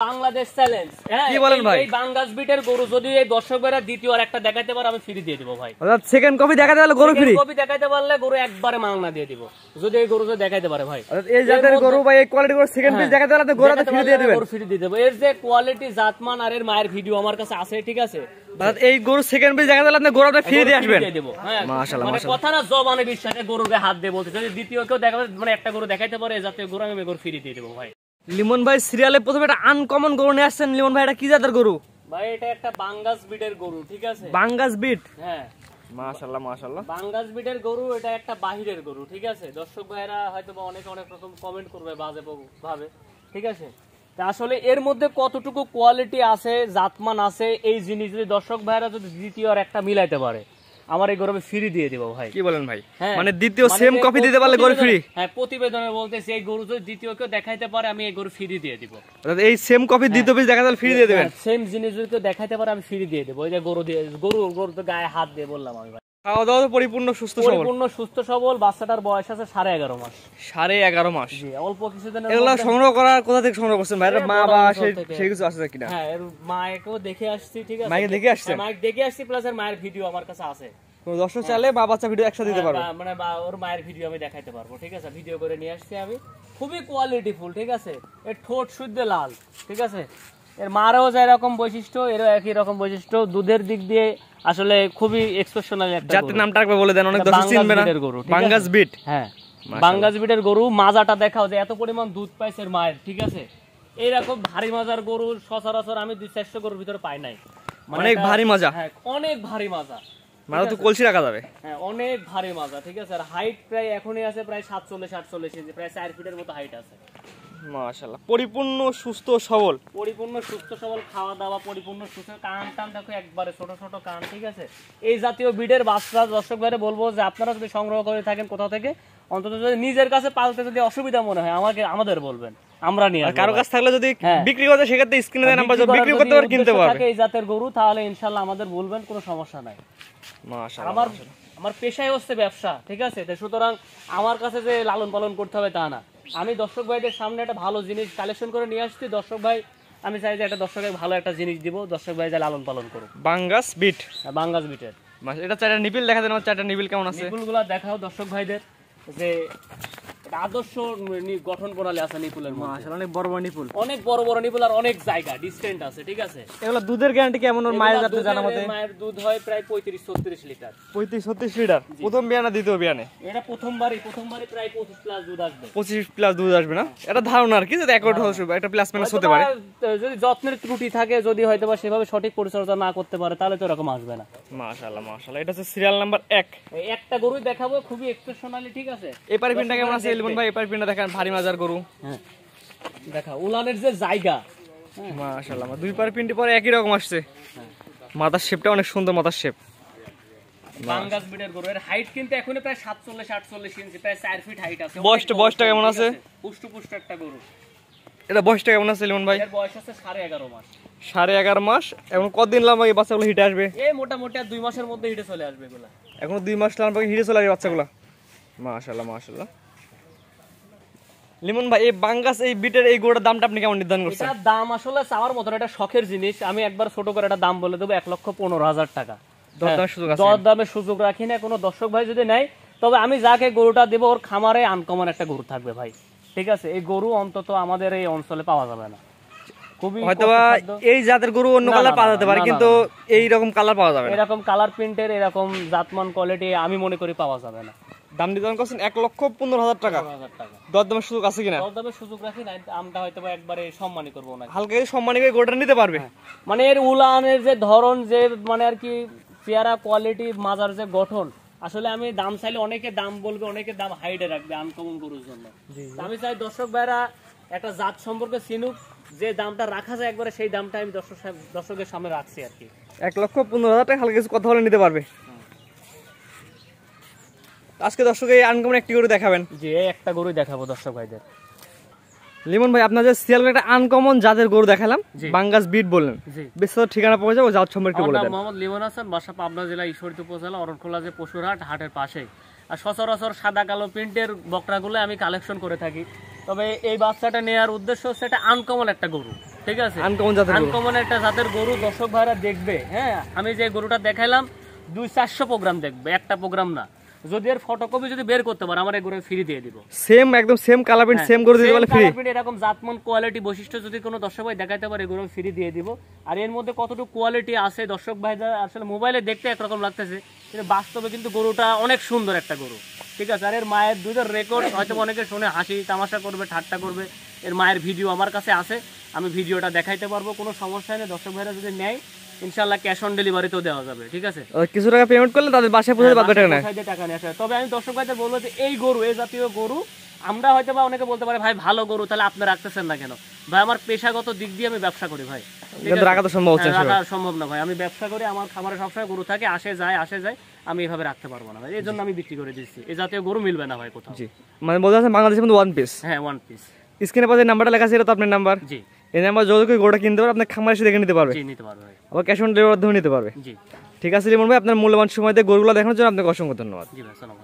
Bangladesh challenge. হ্যাঁ, কি বলেন ভাই? এই বাঙ্গাস বিটের গরু যদি এই দর্শক ভাইরা দ্বিতীয় আর একটা দেখাইতে পারে আমি ফ্রি দিয়ে দিব ভাই। অর্থাৎ সেকেন্ড কপি দেখাতে পারলে গরু ফ্রি। কপি দেখাইতে পারলে গরু একবারে মাংনা দিয়ে দিব যদি এই গরু যদি দেখাইতে পারে ভাই। অর্থাৎ এই জাতের গরু ভাই এই কোয়ালিটি গরু সেকেন্ড পিস দেখাতে পারলে গরু ফ্রি দিয়ে দিবেন। গরু ফ্রি দিয়ে দেব। এর যে কোয়ালিটি জাতমান আর এর মায়ের ভিডিও আমার কাছে আছে, ঠিক আছে? অর্থাৎ এই গরু সেকেন্ড পিস দেখাতে পারলে আপনি গরুটা ফ্রি দিয়ে আসবেন। হ্যাঁ, মাশাআল্লাহ মানে কথা না জবানে বিশ্বাসে গরুকে হাত দিয়ে বলতে যদি দ্বিতীয় কেউ দেখাবে মানে একটা গরু দেখাইতে পারে এই জাতীয় গরু আমি গরু ফ্রি দিয়ে দেব ভাই। লিমন ভাই সিরিয়ালে প্রথমে একটা আনকমন গরু নিয়ে আসছেন। লিমন ভাই এটা কি জাতের গরু? ভাই এটা একটা বাঙ্গাস বিটের গরু, ঠিক আছে? বাঙ্গাস বিট। হ্যাঁ, মাশাআল্লাহ মাশাআল্লাহ। বাঙ্গাস বিটের গরু, এটা একটা বাহিরের গরু, ঠিক আছে? দর্শক ভাইরা হয়তো বা অনেক রকম কমেন্ট করবে বাজে ভাবে, ঠিক আছে? তা আসলে এর মধ্যে কতটুকু কোয়ালিটি আছে, জাতমান আছে, এই জিনিস যদি দর্শক ভাইরা যদি দ্বিতীয় আর একটা মিলাইতে পারে আমার এই গরু ফ্রি দিয়ে দিব ভাই। কি বলেন ভাই? হ্যাঁ, মানে দ্বিতীয় সেম কপি দিতে পারলে গরু ফ্রি? হ্যাঁ, প্রতিবেদনে বলতেছি এই গরু যদি দ্বিতীয় কেউ দেখাইতে পারে আমি এই গরু ফ্রি দিয়ে দিব। অর্থাৎ এই সেম কপি দ্বিতীয় পিস দেখাতে পারলে ফ্রি দিয়ে দিবেন। সেম জিনিস যদি কেউ দেখাইতে পারে আমি ফ্রি দিয়ে দেব। ওই যে গরু তো গায়ে হাত দিয়ে বললাম আমি ভাই। খাওয়া দাওয়া তো পরিপূর্ণ সুস্থ সবল? পরিপূর্ণ সুস্থ সবল। বাচ্চাটার বয়স আছে 11.5 মাস। 11.5 মাস? জি, অল্প কিছুদিনের এগুলা সংগ্রহ করার কোথা থেকে সংগ্রহ করছেন ভাই? মা বা সেই কিছু আছে কিনা? হ্যাঁ, এর মাকেও দেখে আসছি, ঠিক আছে? মাকে দেখে আসছেন? মাকে দেখে আসছি, প্লাস এর মায়ের ভিডিও আমার কাছে আছে। কোন দর্শক চাইলে মা বাচ্চা ভিডিও একসাথে দিতে পারবো, মানে ওর মায়ের ভিডিও আমি দেখাইতে পারবো, ঠিক আছে? ভিডিও করে নিয়ে আসছি আমি। খুবই কোয়ালিটি ফুল, ঠিক আছে? এর ঠোঁট শুদ্ধ লাল, ঠিক আছে? এর মারও যে এরকম বৈশিষ্ট্য, এরও একই রকম বৈশিষ্ট্য। দুধের দিক দিয়ে আসলে খুবই এক্সেপশনাল একটা জাতের নামটা একবার বলে দেন, অনেক দর্শক চিনবে না। বাঙ্গাস বিট। হ্যাঁ, বাঙ্গাস বিটের গরু। মাজাটা দেখাও যে এত পরিমাণ দুধ পাইছে এর মায়ের, ঠিক আছে? এইরকম ভারী মাজার গরু সচরাচর আমি 200-400 গরুর ভিতরে পাই নাই। অনেক ভারী মাজা। হ্যাঁ, অনেক ভারী মাজা। মাজা তো কলসি রাখা যাবে। হ্যাঁ, অনেক ভারী মাজা, ঠিক আছে? আর হাইট প্রায় এখনই আছে প্রায় 47-48 ইঞ্চি, প্রায় 4 ফিটের মতো হাইট আছে। মাশাআল্লাহ, পরিপূর্ণ সুস্থ সবল। পরিপূর্ণ সুস্থ সবল, খাওয়া দাওয়া পরিপূর্ণ সুস্থ। কান টান দেখো একবারে ছোট ছোট কান, ঠিক আছে? এই জাতীয় বিডের বাচ্চা দর্শক ভাইরে বলবো যে আপনারা যদি সংগ্রহ করে থাকেন কোথাও থেকে, অন্তত যদি নিজের কাছে পালতে যদি অসুবিধা মনে হয় আমাদের বলবেন, আমরা নিয়ে আসবো। কারো কাছ থাকলে যদি বিক্রি করতে সেক্ষেত্রে স্ক্রিনে দেওয়া নাম্বার বিক্রি করতে পারে, কিনতে পারবে। এই জাতের গরু তাহলে ইনশাআল্লাহ আমাদের বলবেন, কোনো সমস্যা নাই। মাশাআল্লাহ। আমার পেশাই হচ্ছে ব্যবসা, ঠিক আছে? সুতরাং আমার কাছে যে লালন পালন করতে হবে তা না। আমি দর্শক ভাইদের সামনে একটা ভালো জিনিস কালেকশন করে নিয়ে আসছি। দর্শক ভাই, আমি চাই যে একটা দর্শকের ভালো একটা জিনিস দিব, দর্শক ভাই যা লালন পালন করুক। বাঙ্গাস বিট, বাঙ্গাস বিটের। এটা 4টা নিপিল দেখা দেন। 4টা নিপিল কেমন আছে? নিপুলগুলো দেখাও দর্শক ভাইদের যে আদর্শ গঠন প্রণালী আছে নিপুলের মধ্যে। মাশাআল্লাহ, অনেক বড় বড় নিপুল। অনেক বড় বড় নিপুল আর অনেক জায়গা ডিসটেন্ট আছে, ঠিক আছে? এগুলা দুধের গ্যারান্টি কেমন? ওর মায়ের জাতে জানা মতে মায়ের দুধ হয় প্রায় 35-36 লিটার। 35-36 লিটার। প্রথম বিয়ানে দ্বিতীয় বিয়ানে? এটা প্রথমবারই প্রায় 25 প্লাস দুধ আসবে। 25 প্লাস দুধ আসবে না? এটা ধারণা আর কি, যদি অ্যাকর্ড হচ্ছে একটা প্লাস মাইনাস হতে পারে। যদি যত্নের ত্রুটি থাকে, যদি হয়তো বা সেভাবে সঠিক পরিচর্যা না করতে পারে তাহলে তো এরকম আসবে না। মাশাআল্লাহ মাশাআল্লাহ। এটা হচ্ছে সিরিয়াল নাম্বার 1। এই একটা গরুই দেখাবো, খুবই এক্সেপশনালি, ঠিক আছে? এই পারি পিনটা কেমন আছে লিমন ভাই? এই পারি পিনটা দেখেন, ভারী মাজার গরু। হ্যাঁ, দেখা উলানের যে জায়গা। মাশাআল্লাহ, দুই পারি পিনটি পরে একই রকম আসছে। মাথার শেপটা অনেক সুন্দর, মাথার শেপ। বাঙ্গাস বিটের গরু। এর হাইট কিন্তু এখনো প্রায় 47-48 ইঞ্চি, প্রায় 4 ফিট হাইট আছে। বয়সটা কেমন আছে? পুষ্ট একটা গরু। এটা বয়সটা কেমন আছে লিমন ভাই? এর বয়স আছে 11.5 মাস। 11.5 মাস। এখন কতদিন লাগবে এই বাচ্চাগুলো হিটে আসবে? এই মোটামুটি 2 মাসের মধ্যে হিটে চলে আসবে এগুলা। এখনো 2 মাস লাগবে হিটে চলে আসবে বাচ্চাগুলো। মাশাআল্লাহ মাশাআল্লাহ। লিমন ভাই, এই বাঙ্গাস এই বিটের এই গরুটার দামটা আপনি কেমন নির্ধারণ করছেন? এটার দাম আসলে চাওয়ার মতন, এটা শখের জিনিস। আমি একবার ছোট করে একটা দাম বলে দেবো, 1,15,000 টাকা। দরদামের সুযোগ রাখি না। কোনো দর্শক ভাই যদি নেয়, তবে আমি যাকে গরুটা দেবো ওর খামারে আনকমন একটা গরু থাকবে ভাই, ঠিক আছে? এই গরু অন্তত আমাদের এই অঞ্চলে পাওয়া যাবে না। খুবই হয়তোবা এই জাতের গরু অন্য কালার পাওয়া যেতে পারে, কিন্তু এই রকম কালার পাওয়া যাবে না। এরকম কালার প্রিন্টের, এরকম জাতমান কোয়ালিটি আমি মনে করি পাওয়া যাবে না। দাম নির্ধারণ করছেন 1,15,000 টাকা। দরদামের সুযোগ আছে কিনা? দরদামের সুযোগ রাখি না, আমরা হয়তো একবারে সম্মানই করবো না, হালকা সম্মানী করে গরুটা নিতে পারবে। মানে এর উলানের যে ধরন, যে মানে আর কি পেয়ারা কোয়ালিটি, মাজার যে গঠন, আসলে আমি দাম চাইলে অনেকে দাম বলবে, অনেকে দাম হাইডে রাখবে আনকমন গরুর জন্য। আমি চাই দর্শক ভাইরা একটা জাত সম্পর্কে চিনুক, যে দামটা রাখা যায় একবারে সেই দামটা আমি দর্শকের সামনে রাখছি আর কি। 1,15,000 টাকা হালকা কিছু কথা বলে নিতে পারবে। আজকে দর্শক এই আনকমন একটি গরু দেখাবেন? জি, একটা গরুই দেখাবো দর্শক ভাইদের। লিমন ভাই, আপনার যে সিরিয়াল একটা আনকমন জাতের গরু দেখালাম, বাঙ্গাস বিট বললেন, বিস্তারিত ঠিকানা পাওয়া যাবে, জাত সম্পর্কে বলে দেন। মোহাম্মদ লিমন হাসান, বাসা পাবনা জেলা ঈশ্বরদী উপজেলা অরণখোলা যে পশুরহাট, হাটের পাশেই। আর সচরাচর সাদা কালো প্রিন্টের বকরাগুলো আমি কালেকশন করে থাকি। তবে এই বাচ্চাটা নেওয়ার উদ্দেশ্য হচ্ছে এটা আনকমন একটা গরু। ঠিক আছে, আনকমন জাতের গরু, আনকমন একটা জাতের গরু দর্শক ভাইরা দেখবে। হ্যাঁ, আমি যে গরুটা দেখাইলাম 200-400 প্রোগ্রাম দেখবে, একটা প্রোগ্রাম না। যদি এর ফটোকপি যদি বের করতে পারে আমার এই গরু ফ্রি দিয়ে দিব। সেম একদম সেম কালার প্রিন্ট সেম গরু দিতে বলে ফ্রি। এরকম জাতমান কোয়ালিটি বৈশিষ্ট্য যদি কোনো দর্শক ভাই দেখাইতে পারে গরু ফ্রি দিয়ে দিব। আর এর মধ্যে কতটুকু কোয়ালিটি আছে দর্শক ভাইরা আসলে মোবাইলে দেখতে একরকম লাগতেছে, কিন্তু বাস্তবে কিন্তু গরুটা অনেক সুন্দর একটা গরু। ঠিক আছে, আর এর মায়ের দুধের রেকর্ড হয়তো অনেকে শুনে হাসি তামাশা করবে, ঠাট্টা করবে। এর মায়ের ভিডিও আমার কাছে আছে, আমি ভিডিওটা দেখাইতে পারবো, কোনো সমস্যা নেই। দর্শক ভাইরা যদি নেয় ইনশাআল্লাহ ক্যাশ অন ডেলিভারিতেও দেওয়া যাবে। ঠিক আছে, কিছু টাকা পেমেন্ট করলে তাদের বাসায় পৌঁছে পাবে, টাকা নিয়ে আসে। তবে আমি দর্শক ভাইদের বলবো যে এই গরু, এই জাতীয় গরু আমরা হয়তো বা অনেকে বলতে পারে ভাই ভালো গরু তাহলে আপনি রাখতেছেন না কেন? ভাই আমার পেশাগত দিক দিয়ে আমি ব্যবসা করি ভাই, রাখা তো সম্ভব হচ্ছে না, রাখা সম্ভব না ভাই। আমি ব্যবসা করি, আমার খামারে সবসময় গরু থাকে, আসে যায়, আমি এভাবে রাখতে পারবো না ভাই, এই জন্য আমি বিক্রি করে দিচ্ছি। এই জাতীয় গরু মিলবে না ভাই কোথাও। জি, মানে বলতে আছে বাংলাদেশের মধ্যে ওয়ান পিস। হ্যাঁ, ওয়ান পিস। স্ক্রিনে পাশে নাম্বারটা লেখা আছে, এটা তো আপনার নাম্বার। জি, এই নাম্বার যোগাযোগ করে গরুটা কিনতে পারবে, আপনার খামারে এসে দেখে নিতে পারবে। জি, নিতে পারবে ভাই, আবার ক্যাশ অন ডেলিভারির মাধ্যমে নিতে পারবে। জি। ঠিক আছে লিমন ভাই, আপনার মূল্যবান সময় দিয়ে গরুগুলো দেখানোর জন্য আপনাকে অসংখ্য ধন্যবাদ। জি ভাই, সালাম।